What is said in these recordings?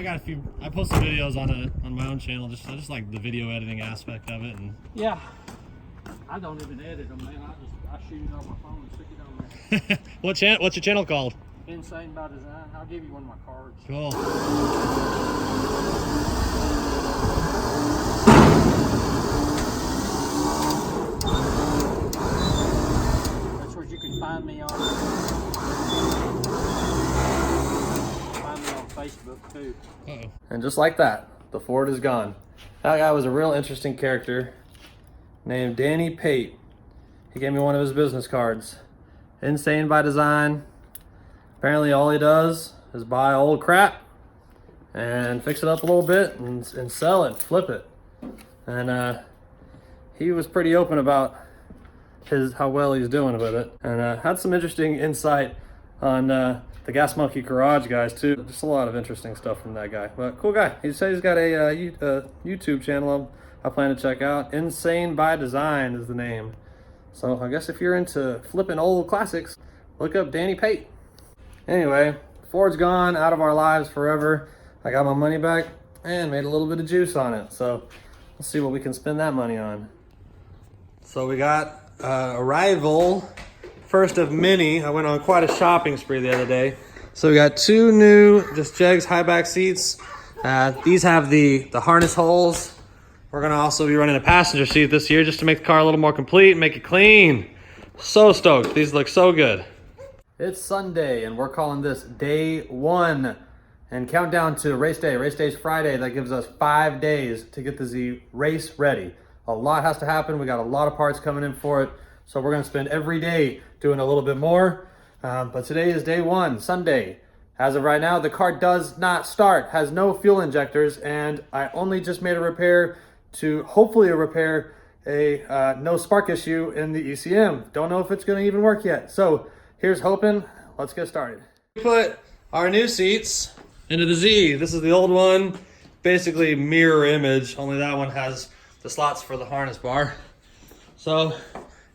I got a few. I posted videos on my own channel. I just like the video editing aspect of it. And yeah, I don't even edit them, man. I shoot it on my phone and stick it on there. What's your channel called? Insane by Design. I'll give you one of my cards. Cool. That's where you can find me on. Find me on Facebook too. Uh-oh. And just like that, the Ford is gone. That guy was a real interesting character named Danny Pate. He gave me one of his business cards. Insane by Design. Apparently all he does is buy old crap and fix it up a little bit and sell it, flip it. And he was pretty open about how well he's doing with it, and had some interesting insight on the Gas Monkey Garage guys too. Just a lot of interesting stuff from that guy. But cool guy. He said he's got a YouTube channel I plan to check out. Insane by Design is the name. So I guess if you're into flipping old classics, look up Danny Pate. Anyway, Ford's gone out of our lives forever. I got my money back and made a little bit of juice on it. So let's see what we can spend that money on. So we got arrival, first of many. I went on quite a shopping spree the other day. So we got two new just Jegs high back seats. These have the harness holes. We're gonna also be running a passenger seat this year just to make the car a little more complete and make it clean. So stoked, these look so good. It's Sunday and we're calling this day one and countdown to race day. Race day is Friday. That gives us 5 days to get the Z race ready. A lot has to happen. We got a lot of parts coming in for it. So we're gonna spend every day doing a little bit more. But today is day one, Sunday. As of right now, the car does not start, has no fuel injectors, and I only just made a repair to hopefully repair a no spark issue in the ECM. Don't know if it's gonna even work yet. So here's hoping. Let's get started. We put our new seats into the Z. This is the old one, basically mirror image, only that one has the slots for the harness bar. So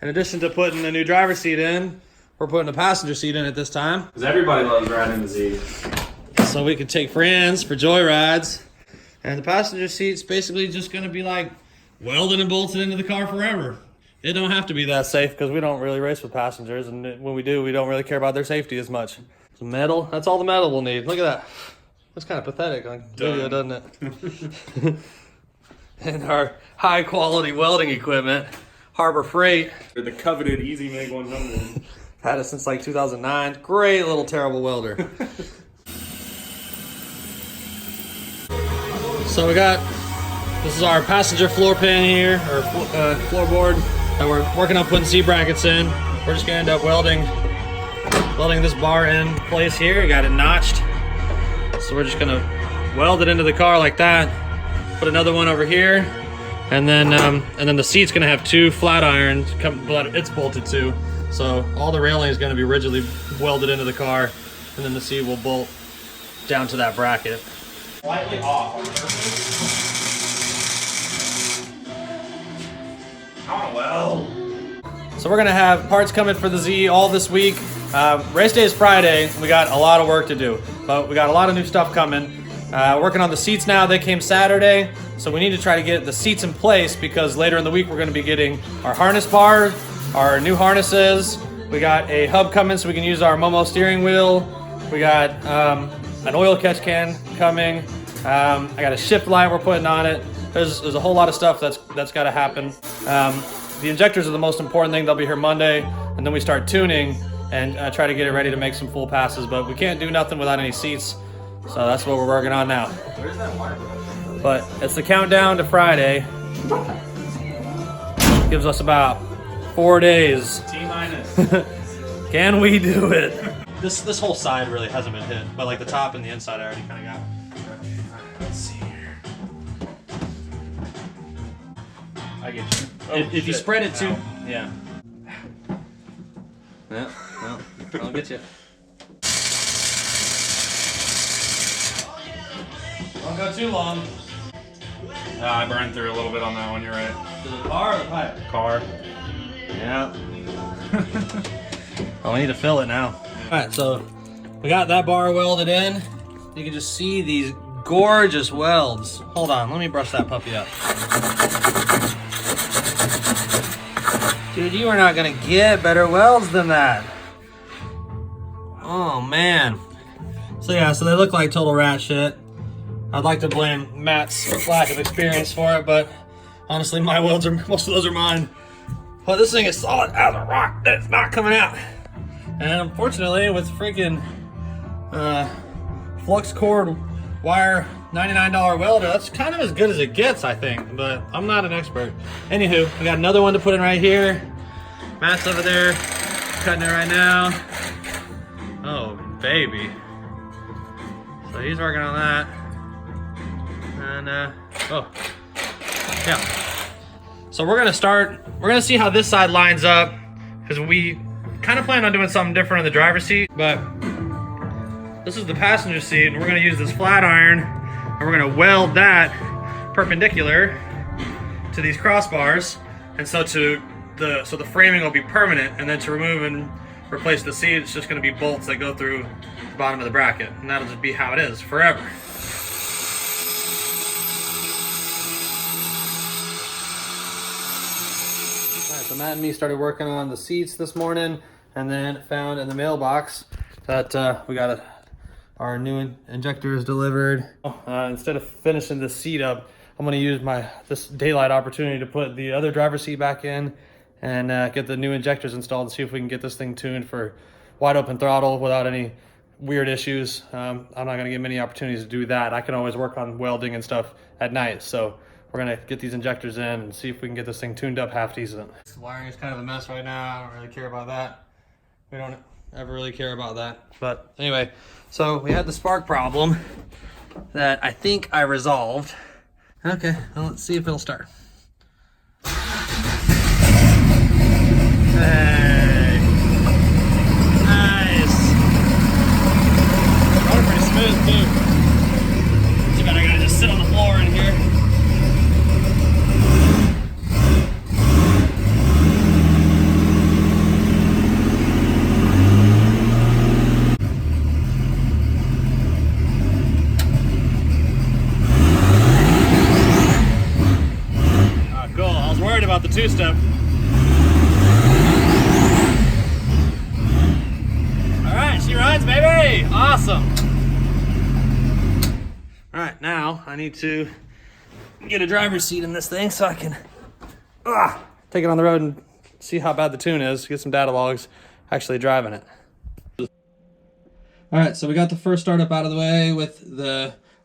in addition to putting a new driver's seat in, we're putting a passenger seat in at this time. Because everybody loves riding the Z. So we can take friends for joy rides. And the passenger seat's basically just gonna be like welded and bolted into the car forever. It don't have to be that safe because we don't really race with passengers, and when we do, we don't really care about their safety as much. Some metal, that's all the metal we'll need. Look at that. That's kind of pathetic on video, doesn't it? And our high quality welding equipment, Harbor Freight. The coveted Easy Make 100. Had it since like 2009. Great little terrible welder. So we got, this is our passenger floor pan here, or floorboard that we're working on putting C-brackets in. We're just gonna end up welding this bar in place here. We got it notched. So we're just gonna weld it into the car like that. Put another one over here. And then the seat's gonna have two flat irons, but it's bolted too. So all the railing is gonna be rigidly welded into the car, and then the seat will bolt down to that bracket. Slightly off on purpose. I want to weld. So we're gonna have parts coming for the Z all this week. Race day is Friday. We got a lot of work to do, but we got a lot of new stuff coming. Working on the seats now. They came Saturday, so we need to try to get the seats in place because later in the week we're gonna be getting our harness bar, our new harnesses. We got a hub coming so we can use our Momo steering wheel. We got an oil catch can coming. I got a shift light we're putting on it. There's a whole lot of stuff that's got to happen. The injectors are the most important thing. They'll be here Monday, and then we start tuning and try to get it ready to make some full passes. But we can't do nothing without any seats, so that's what we're working on now. Where's that water? But it's the countdown to Friday. Gives us about 4 days. T-minus. Can we do it? This whole side really hasn't been hit, but like the top and the inside I already kind of got. Let's see here. I get you. Oh, If you shit. spread it too, Ow. yeah. Yeah, no, I'll get you. Don't go too long. I burned through a little bit on that one, you're right. To the car or the pipe? Car. Yeah. Oh, we need to fill it now. All right, so we got that bar welded in. You can just see these gorgeous welds. Hold on, let me brush that puppy up. Dude, you are not gonna get better welds than that. Oh man. So yeah, so they look like total rat shit. I'd like to blame Matt's lack of experience for it, but honestly, my welds are, most of those are mine. But this thing is solid as a rock. It's not coming out. And unfortunately, with freaking flux cord wire $99 welder, that's kind of as good as it gets, I think, but I'm not an expert. Anywho, we got another one to put in right here. Matt's over there cutting it right now. Oh, baby. So he's working on that. And, oh, yeah. So we're gonna see how this side lines up, because we kind of plan on doing something different in the driver's seat, but this is the passenger seat, and we're gonna use this flat iron, and we're gonna weld that perpendicular to these crossbars, and so the framing will be permanent, and then to remove and replace the seat, it's just gonna be bolts that go through the bottom of the bracket, and that'll just be how it is forever. So Matt and me started working on the seats this morning, and then found in the mailbox that we got our new injectors delivered. Instead of finishing the seat up, I'm going to use this daylight opportunity to put the other driver's seat back in and get the new injectors installed and see if we can get this thing tuned for wide open throttle without any weird issues. I'm not going to get many opportunities to do that. I can always work on welding and stuff at night, so we're gonna get these injectors in and see if we can get this thing tuned up half decent. This wiring is kind of a mess right now. I don't really care about that. We don't ever really care about that. But anyway, so we had the spark problem that I think I resolved. Okay, well, let's see if it'll start. Hey, nice. Running pretty smooth too. Too bad I gotta just sit on the floor in here. About the two-step. All right, she rides, baby. Awesome. All right, now I need to get a driver's seat in this thing so I can take it on the road and see how bad the tune is, get some data logs actually driving it. All right, so we got the first startup out of the way with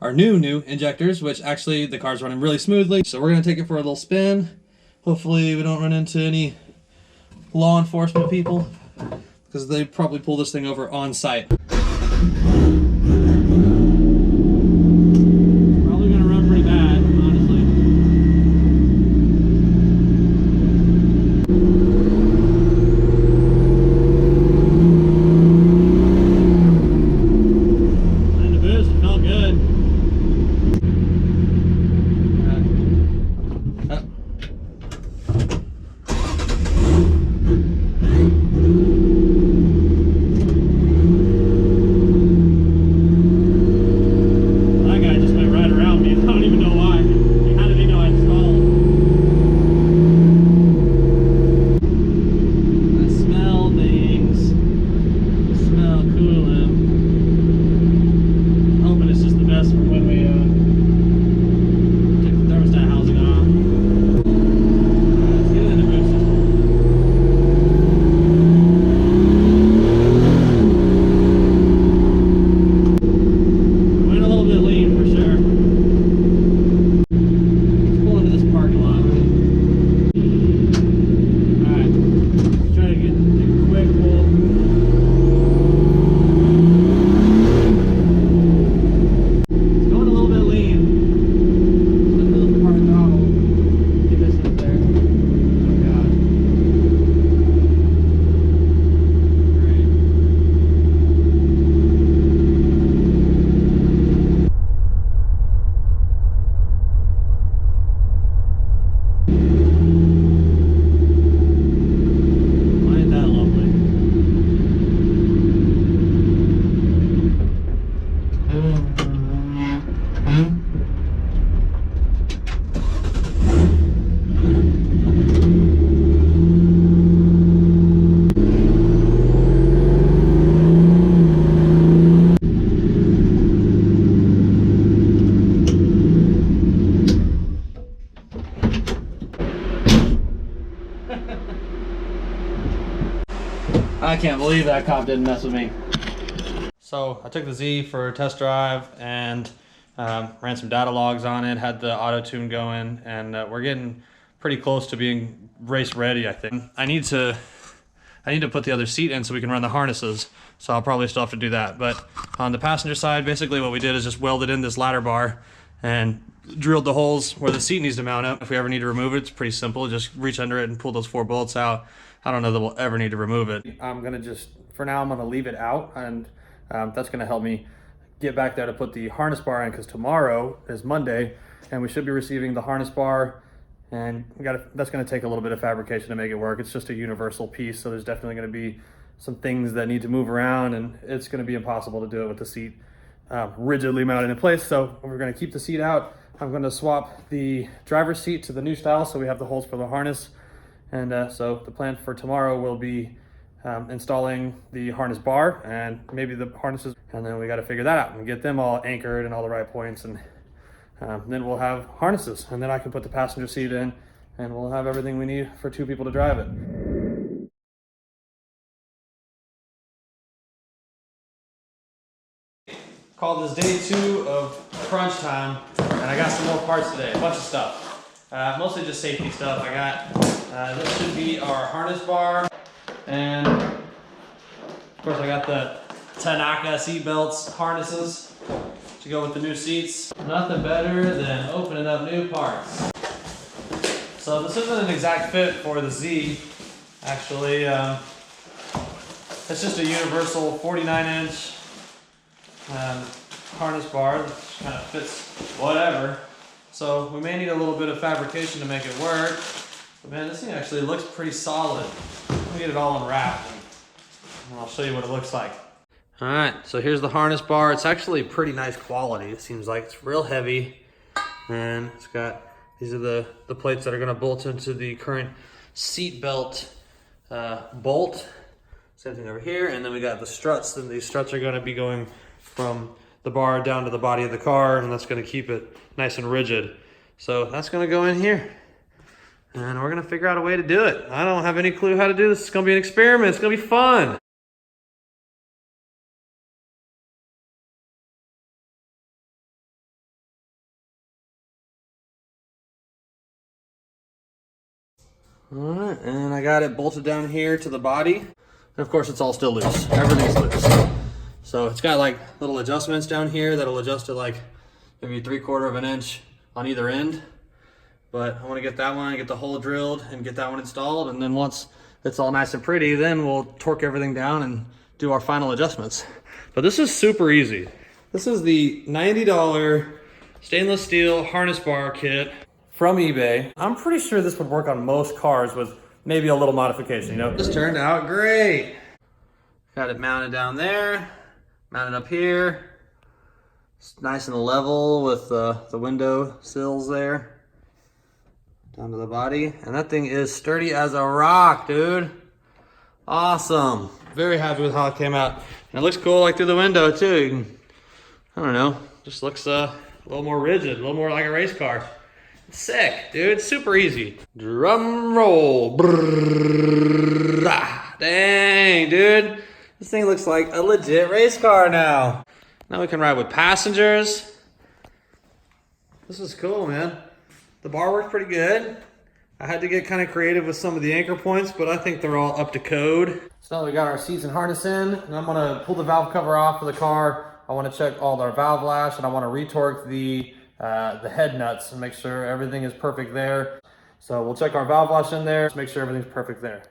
our new injectors, which actually the car's running really smoothly. So we're gonna take it for a little spin. Hopefully we don't run into any law enforcement people, because they probably pull this thing over on site. Probably gonna run pretty bad, honestly. And the boost felt good. can't believe that cop didn't mess with me. So I took the Z for a test drive and ran some data logs on it, had the auto tune going, and we're getting pretty close to being race ready, I think. I need to put the other seat in so we can run the harnesses, so I'll probably still have to do that. But on the passenger side, basically what we did is just welded in this ladder bar and drilled the holes where the seat needs to mount up. If we ever need to remove it, it's pretty simple. Just reach under it and pull those 4 bolts out. I don't know that we'll ever need to remove it. I'm gonna just, for now, I'm gonna leave it out, and that's gonna help me get back there to put the harness bar in, because tomorrow is Monday and we should be receiving the harness bar, and that's gonna take a little bit of fabrication to make it work. It's just a universal piece, so there's definitely gonna be some things that need to move around, and it's gonna be impossible to do it with the seat rigidly mounted in place. So we're gonna keep the seat out. I'm gonna swap the driver's seat to the new style so we have the holes for the harness. And so the plan for tomorrow will be installing the harness bar and maybe the harnesses, and then we got to figure that out and get them all anchored in all the right points, and then we'll have harnesses, and then I can put the passenger seat in and we'll have everything we need for 2 people to drive it. Called this day 2 of crunch time, and I got some more parts today, a bunch of stuff. Mostly just safety stuff. I got, this should be our harness bar, and of course I got the Tanaka seat belts harnesses to go with the new seats. Nothing better than opening up new parts. So this isn't an exact fit for the Z, actually. It's just a universal 49-inch harness bar that kind of fits whatever. So we may need a little bit of fabrication to make it work. But man, this thing actually looks pretty solid. Let me get it all unwrapped and I'll show you what it looks like. All right, so here's the harness bar. It's actually pretty nice quality. It seems like it's real heavy, and it's got, these are the plates that are gonna bolt into the current seat belt bolt. Same thing over here, and then we got the struts, and these struts are gonna be going from the bar down to the body of the car, and that's gonna keep it nice and rigid. So that's gonna go in here, and we're gonna figure out a way to do it. I don't have any clue how to do this. It's gonna be an experiment. It's gonna be fun. All right, and I got it bolted down here to the body. And of course it's all still loose. Everything's loose. So it's got like little adjustments down here that'll adjust to like maybe 3/4 of an inch on either end. But I want to get that one, get the hole drilled and get that one installed. And then once it's all nice and pretty, then we'll torque everything down and do our final adjustments. But this is super easy. This is the $90 stainless steel harness bar kit from eBay. I'm pretty sure this would work on most cars with maybe a little modification, you know? This turned out great. Got it mounted down there, mounted up here. It's nice and level with the window sills there. Down to the body. And that thing is sturdy as a rock, dude. Awesome. Very happy with how it came out. And it looks cool like through the window too. You can, I don't know, just looks a little more rigid, a little more like a race car. Sick, dude. Super easy. Drum roll. Brrr, ah. Dang, dude. This thing looks like a legit race car now. Now we can ride with passengers. This is cool, man. The bar worked pretty good. I had to get kind of creative with some of the anchor points, but I think they're all up to code. So now we got our seats and harness in, and I'm gonna pull the valve cover off for the car. I wanna check all our valve lash, and I wanna retorque the head nuts and make sure everything is perfect there. So we'll check our valve lash in there, make sure everything's perfect there.